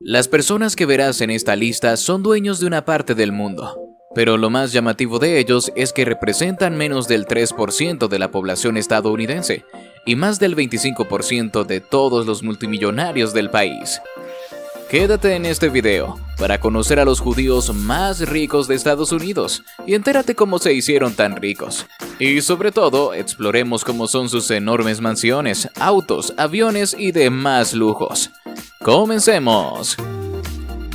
Las personas que verás en esta lista son dueños de una parte del mundo, pero lo más llamativo de ellos es que representan menos del 3% de la población estadounidense y más del 25% de todos los multimillonarios del país. Quédate en este video para conocer a los judíos más ricos de Estados Unidos y entérate cómo se hicieron tan ricos. Y sobre todo, exploremos cómo son sus enormes mansiones, autos, aviones y demás lujos. ¡Comencemos!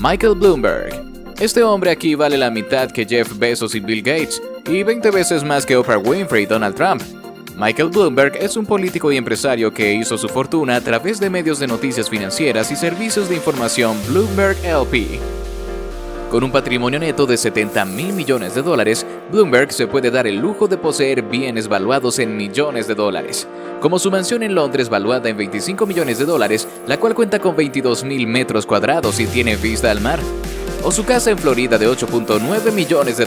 Michael Bloomberg. Este hombre aquí vale la mitad que Jeff Bezos y Bill Gates, y 20 veces más que Oprah Winfrey y Donald Trump. Michael Bloomberg es un político y empresario que hizo su fortuna a través de medios de noticias financieras y servicios de información Bloomberg LP. Con un patrimonio neto de $70 mil millones, Bloomberg se puede dar el lujo de poseer bienes valuados en millones de dólares, como su mansión en Londres valuada en $25 millones, la cual cuenta con 22.000 metros cuadrados y tiene vista al mar, o su casa en Florida de $8.9 millones,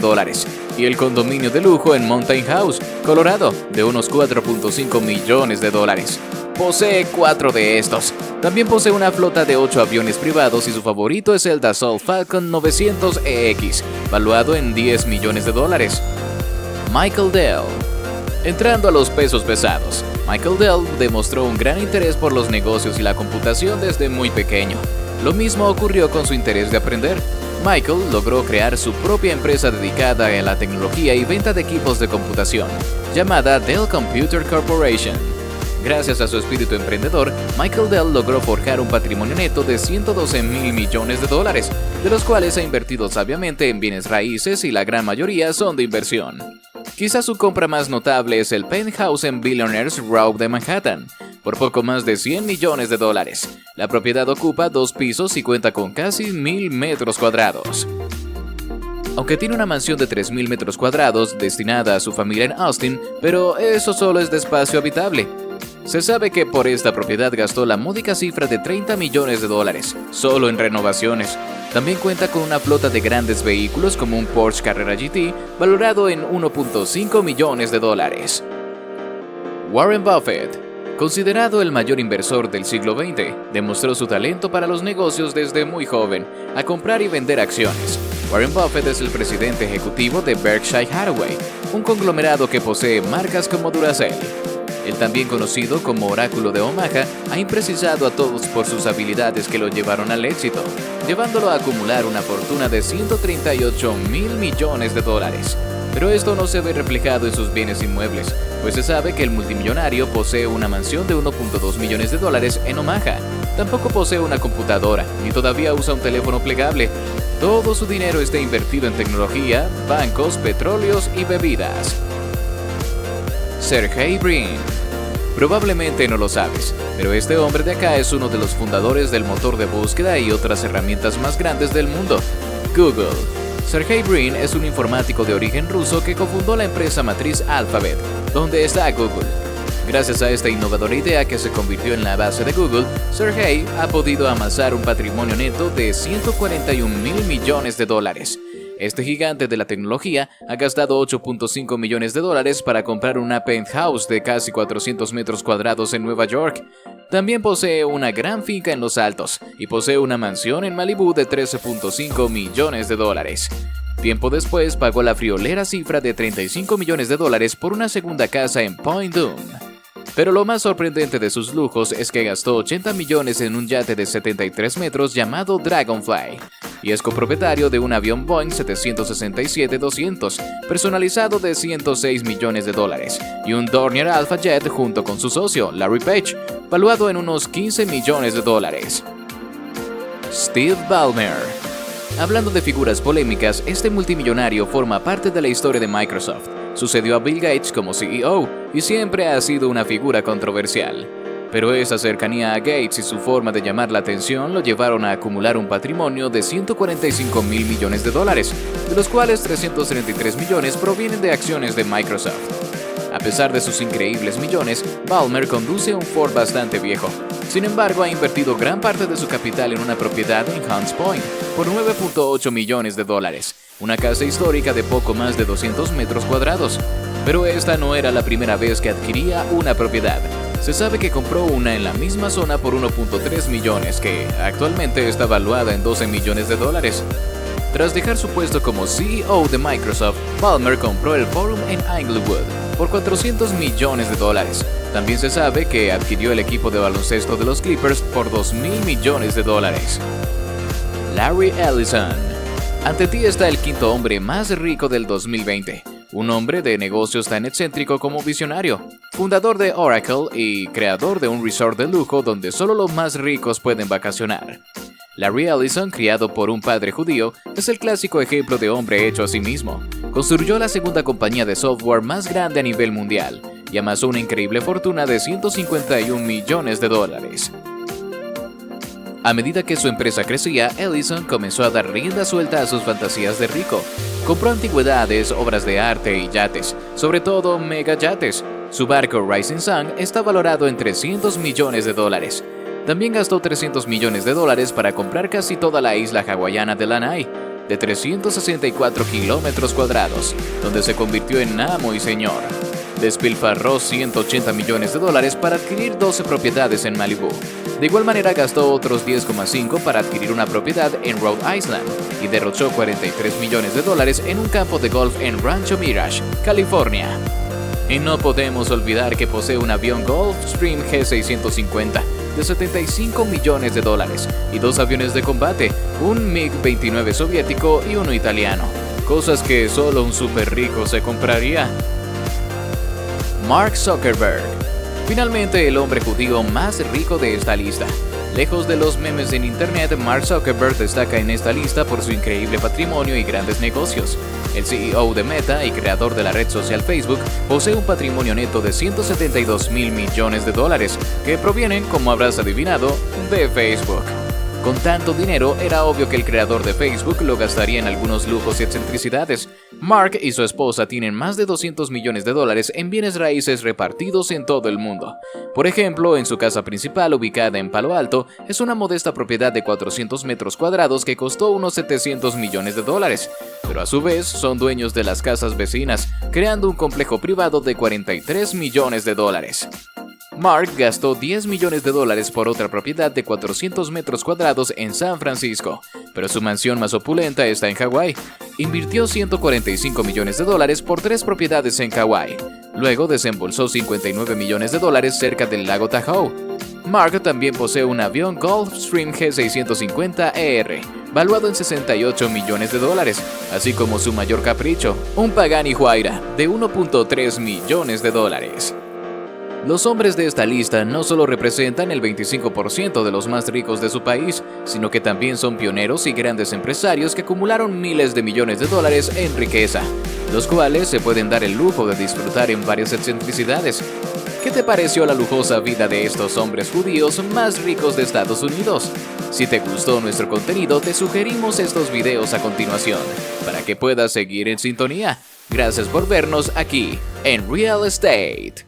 y el condominio de lujo en Mountain House, Colorado, de unos $4.5 millones. Posee 4 de estos. También posee una flota de 8 aviones privados y su favorito es el Dassault Falcon 900EX, valuado en $10 millones. Michael Dell. Entrando a los pesos pesados, Michael Dell demostró un gran interés por los negocios y la computación desde muy pequeño. Lo mismo ocurrió con su interés de aprender. Michael logró crear su propia empresa dedicada a la tecnología y venta de equipos de computación, llamada Dell Computer Corporation. Gracias a su espíritu emprendedor, Michael Dell logró forjar un patrimonio neto de $112 mil millones, de los cuales ha invertido sabiamente en bienes raíces y la gran mayoría son de inversión. Quizás su compra más notable es el penthouse en Billionaires Row de Manhattan, por poco más de $100 millones. La propiedad ocupa 2 pisos y cuenta con casi 1.000 metros cuadrados. Aunque tiene una mansión de 3.000 metros cuadrados destinada a su familia en Austin, pero eso solo es de espacio habitable. Se sabe que por esta propiedad gastó la módica cifra de $30 millones, solo en renovaciones. También cuenta con una flota de grandes vehículos como un Porsche Carrera GT, valorado en $1.5 millones. Warren Buffett. Considerado el mayor inversor del siglo XX, demostró su talento para los negocios desde muy joven, a comprar y vender acciones. Warren Buffett es el presidente ejecutivo de Berkshire Hathaway, un conglomerado que posee marcas como Duracell. El también conocido como Oráculo de Omaha ha impresionado a todos por sus habilidades que lo llevaron al éxito, llevándolo a acumular una fortuna de $138 mil millones. Pero esto no se ve reflejado en sus bienes inmuebles, pues se sabe que el multimillonario posee una mansión de $1.2 millones en Omaha. Tampoco posee una computadora, ni todavía usa un teléfono plegable. Todo su dinero está invertido en tecnología, bancos, petróleos y bebidas. Sergey Brin. Probablemente no lo sabes, pero este hombre de acá es uno de los fundadores del motor de búsqueda y otras herramientas más grandes del mundo, Google. Sergey Brin es un informático de origen ruso que cofundó la empresa matriz Alphabet, donde está Google. Gracias a esta innovadora idea que se convirtió en la base de Google, Sergey ha podido amasar un patrimonio neto de $141 mil millones. Este gigante de la tecnología ha gastado $8.5 millones para comprar una penthouse de casi 400 metros cuadrados en Nueva York. También posee una gran finca en Los Altos y posee una mansión en Malibú de $13.5 millones. Tiempo después pagó la friolera cifra de $35 millones por una segunda casa en Point Dume. Pero lo más sorprendente de sus lujos es que gastó 80 millones en un yate de 73 metros llamado Dragonfly, y es copropietario de un avión Boeing 767-200, personalizado de $106 millones, y un Dornier Alpha Jet junto con su socio, Larry Page, valuado en unos $15 millones. Steve Ballmer. Hablando de figuras polémicas, este multimillonario forma parte de la historia de Microsoft. Sucedió a Bill Gates como CEO y siempre ha sido una figura controversial. Pero esa cercanía a Gates y su forma de llamar la atención lo llevaron a acumular un patrimonio de $145 mil millones, de los cuales 333 millones provienen de acciones de Microsoft. A pesar de sus increíbles millones, Ballmer conduce un Ford bastante viejo. Sin embargo, ha invertido gran parte de su capital en una propiedad en Hunts Point por 9.8 millones de dólares, una casa histórica de poco más de 200 metros cuadrados. Pero esta no era la primera vez que adquiría una propiedad. Se sabe que compró una en la misma zona por 1.3 millones, que actualmente está valuada en 12 millones de dólares. Tras dejar su puesto como CEO de Microsoft, Ballmer compró el Forum en Inglewood por 400 millones de dólares. También se sabe que adquirió el equipo de baloncesto de los Clippers por 2.000 millones de dólares. Larry Ellison. Ante ti está el quinto hombre más rico del 2020. Un hombre de negocios tan excéntrico como visionario, fundador de Oracle y creador de un resort de lujo donde solo los más ricos pueden vacacionar. Larry Ellison, criado por un padre judío, es el clásico ejemplo de hombre hecho a sí mismo. Construyó la segunda compañía de software más grande a nivel mundial y amasó una increíble fortuna de 151 millones de dólares. A medida que su empresa crecía, Ellison comenzó a dar rienda suelta a sus fantasías de rico. Compró antigüedades, obras de arte y yates, sobre todo megayates. Su barco Rising Sun está valorado en 300 millones de dólares. También gastó 300 millones de dólares para comprar casi toda la isla hawaiana de Lanai, de 364 kilómetros cuadrados, donde se convirtió en amo y señor. Despilfarró 180 millones de dólares para adquirir 12 propiedades en Malibú. De igual manera gastó otros 10,5 para adquirir una propiedad en Rhode Island y derrochó 43 millones de dólares en un campo de golf en Rancho Mirage, California. Y no podemos olvidar que posee un avión Gulfstream G650 de 75 millones de dólares y dos aviones de combate, un MiG-29 soviético y uno italiano, cosas que solo un súper rico se compraría. Mark Zuckerberg. Finalmente el hombre judío más rico de esta lista. Lejos de los memes en internet, Mark Zuckerberg destaca en esta lista por su increíble patrimonio y grandes negocios. El CEO de Meta y creador de la red social Facebook posee un patrimonio neto de 172 mil millones de dólares, que provienen, como habrás adivinado, de Facebook. Con tanto dinero, era obvio que el creador de Facebook lo gastaría en algunos lujos y excentricidades. Mark y su esposa tienen más de 200 millones de dólares en bienes raíces repartidos en todo el mundo. Por ejemplo, en su casa principal, ubicada en Palo Alto, es una modesta propiedad de 400 metros cuadrados que costó unos 700 millones de dólares. Pero a su vez, son dueños de las casas vecinas, creando un complejo privado de 43 millones de dólares. Mark gastó 10 millones de dólares por otra propiedad de 400 metros cuadrados en San Francisco, pero su mansión más opulenta está en Hawái. Invirtió 145 millones de dólares por 3 propiedades en Hawái. Luego desembolsó 59 millones de dólares cerca del lago Tahoe. Mark también posee un avión Gulfstream G650ER, valuado en 68 millones de dólares, así como su mayor capricho, un Pagani Huayra de 1.3 millones de dólares. Los hombres de esta lista no solo representan el 25% de los más ricos de su país, sino que también son pioneros y grandes empresarios que acumularon miles de millones de dólares en riqueza, los cuales se pueden dar el lujo de disfrutar en varias excentricidades. ¿Qué te pareció la lujosa vida de estos hombres judíos más ricos de Estados Unidos? Si te gustó nuestro contenido, te sugerimos estos videos a continuación, para que puedas seguir en sintonía. Gracias por vernos aquí en Real Estate.